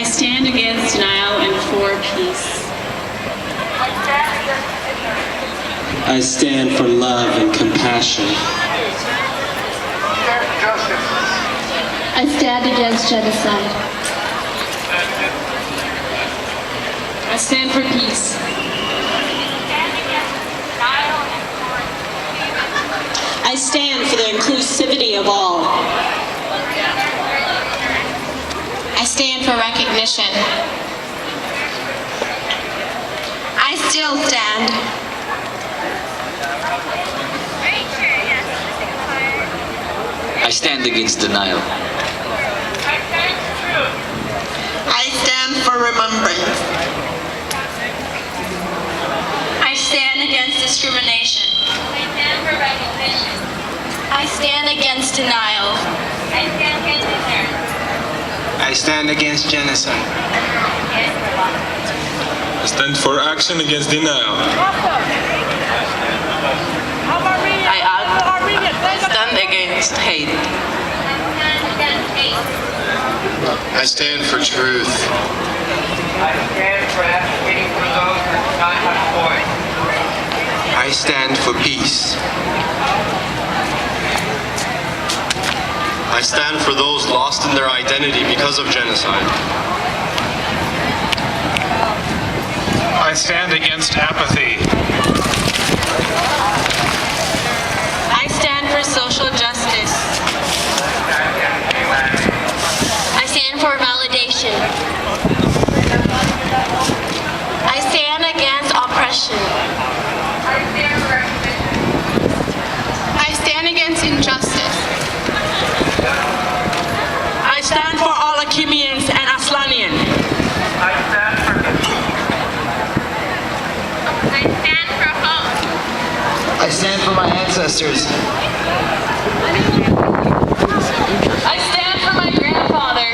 I stand against denial and for peace. I stand for love and compassion. I stand against genocide. I stand for peace. I stand for the inclusivity of all. I stand for recognition. I still stand. I stand against denial. I stand for remembrance. I stand against discrimination. I stand for recognition. I stand against denial. I stand against ignorance. I stand against genocide. I stand for action against denial. I stand against hate. I stand for truth. I stand for advocating for those who do not have a voice. I stand for peace. I stand for those lost in their identity because of genocide. I stand against apathy. I stand for social justice. I stand for validation. I stand against oppression. I stand for recognition. I stand against injustice. I stand for all Akimians and Aslanian. I stand for I stand for hope. I stand for my ancestors. I stand for my grandfather.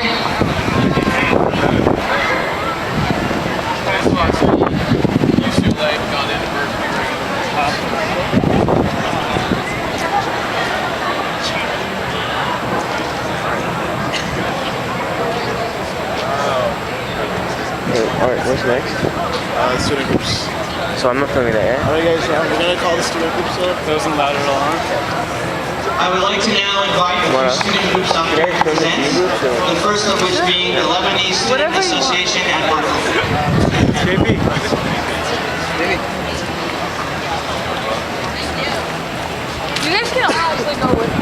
Alright, what's next? Student groups. So I'm not filming that yet? Alright guys, we're gonna call the student groups up. That wasn't loud at all, huh? I would like to now invite a few student groups up here to present. The first of which being the Lebanese Student Association at Berkeley. JP. You guys can actually go with me.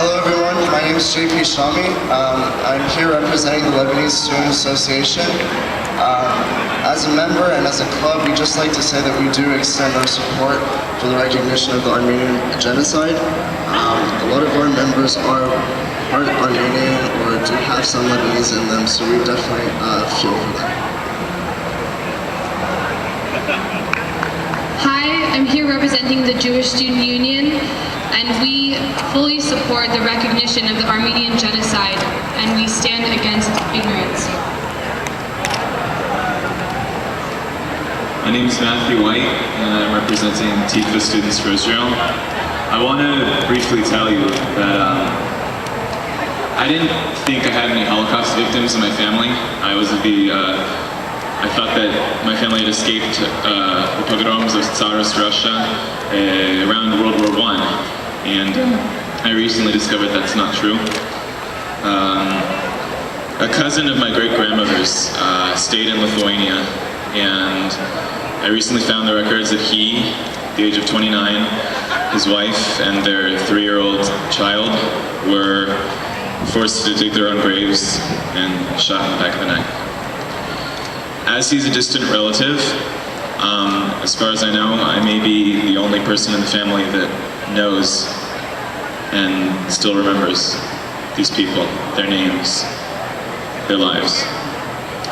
Hello everyone, my name is JP Shami. I'm here representing the Lebanese Student Association. As a member and as a club, we just like to say that we do extend our support for the recognition of the Armenian genocide. A lot of our members aren't Armenian or do have some Lebanese in them, so we definitely feel for them. Hi, I'm here representing the Jewish Student Union, and we fully support the recognition of the Armenian genocide, and we stand against ignorance. My name is Matthew White, and I'm representing TIFA Students for Israel. I want to briefly tell you that I didn't think I had any Holocaust victims in my family. I thought that my family had escaped the pogroms of Tsarist Russia around World War I, and I recently discovered that's not true. A cousin of my great-grandmother's stayed in Lithuania, and I recently found the records that he, at the age of 29, his wife, and their 3-year-old child were forced to dig their own graves and shot in the back of the neck. As he's a distant relative, as far as I know, I may be the only person in the family that knows and still remembers these people, their names, their lives.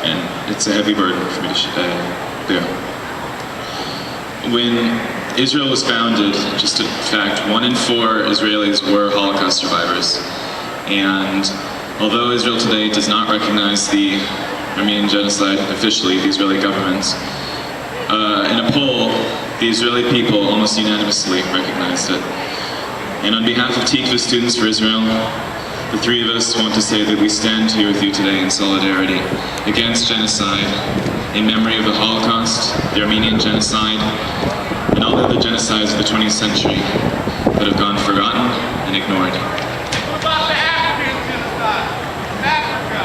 And it's a heavy burden for me to bear. When Israel was founded, just a fact, 1 in 4 Israelis were Holocaust survivors. And Although Israel today does not recognize the Armenian genocide officially, the Israeli government, in a poll, the Israeli people almost unanimously recognized it. And on behalf of Tikva Students for Israel, the three of us want to say that we stand here with you today in solidarity against genocide, in memory of the Holocaust, the Armenian genocide, and all the other genocides of the 20th century that have gone forgotten and ignored. What about the African genocide? Africa.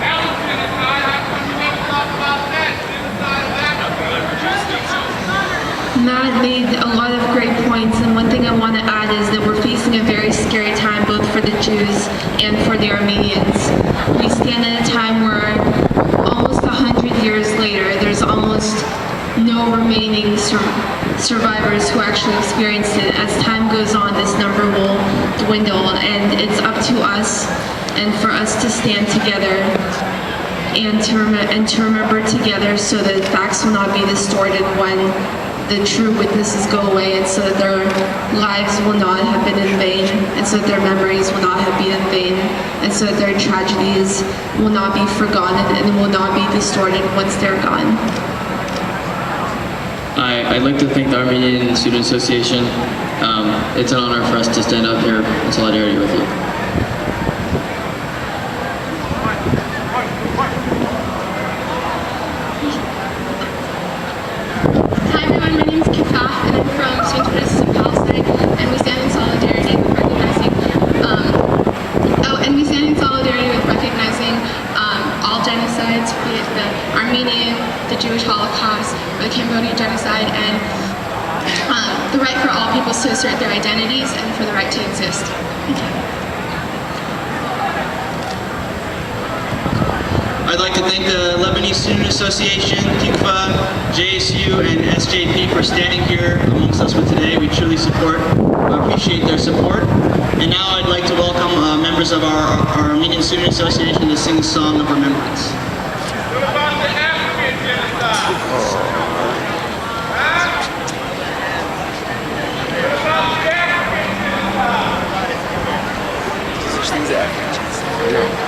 That was genocide. How come you never talk about that? Genocide of Africa. Matt made a lot of great points, and one thing I want to add is that we're facing a very scary time both for the Jews and for the Armenians. We stand at a time where almost 100 years later, there's almost no remaining survivors who actually experienced it. As time goes on, this number will dwindle, and it's up to us and for us to stand together and to remember together so that facts will not be distorted when the true witnesses go away, and so that their lives will not have been in vain, and so that their memories will not have been in vain, and so that their tragedies will not be forgotten and will not be distorted once they're gone. I'd like to thank the Armenian Student Association. It's an honor for us to stand up here in solidarity with you. Hi everyone, my name is Kifah, and I'm from Students for Justice in Palestine, and we stand in solidarity with recognizing all genocides, be it the Armenian, the Jewish Holocaust, or the Cambodian genocide, and the right for all peoples to assert their identities and for the right to exist. Thank you. I'd like to thank the Lebanese Student Association, Tikva, JSU, and SJP for standing here amongst us with today. We truly appreciate their support. And now I'd like to welcome members of our Armenian Student Association to sing a song of remembrance. What about the African genocide? What about the African genocide? Such things as African genocide.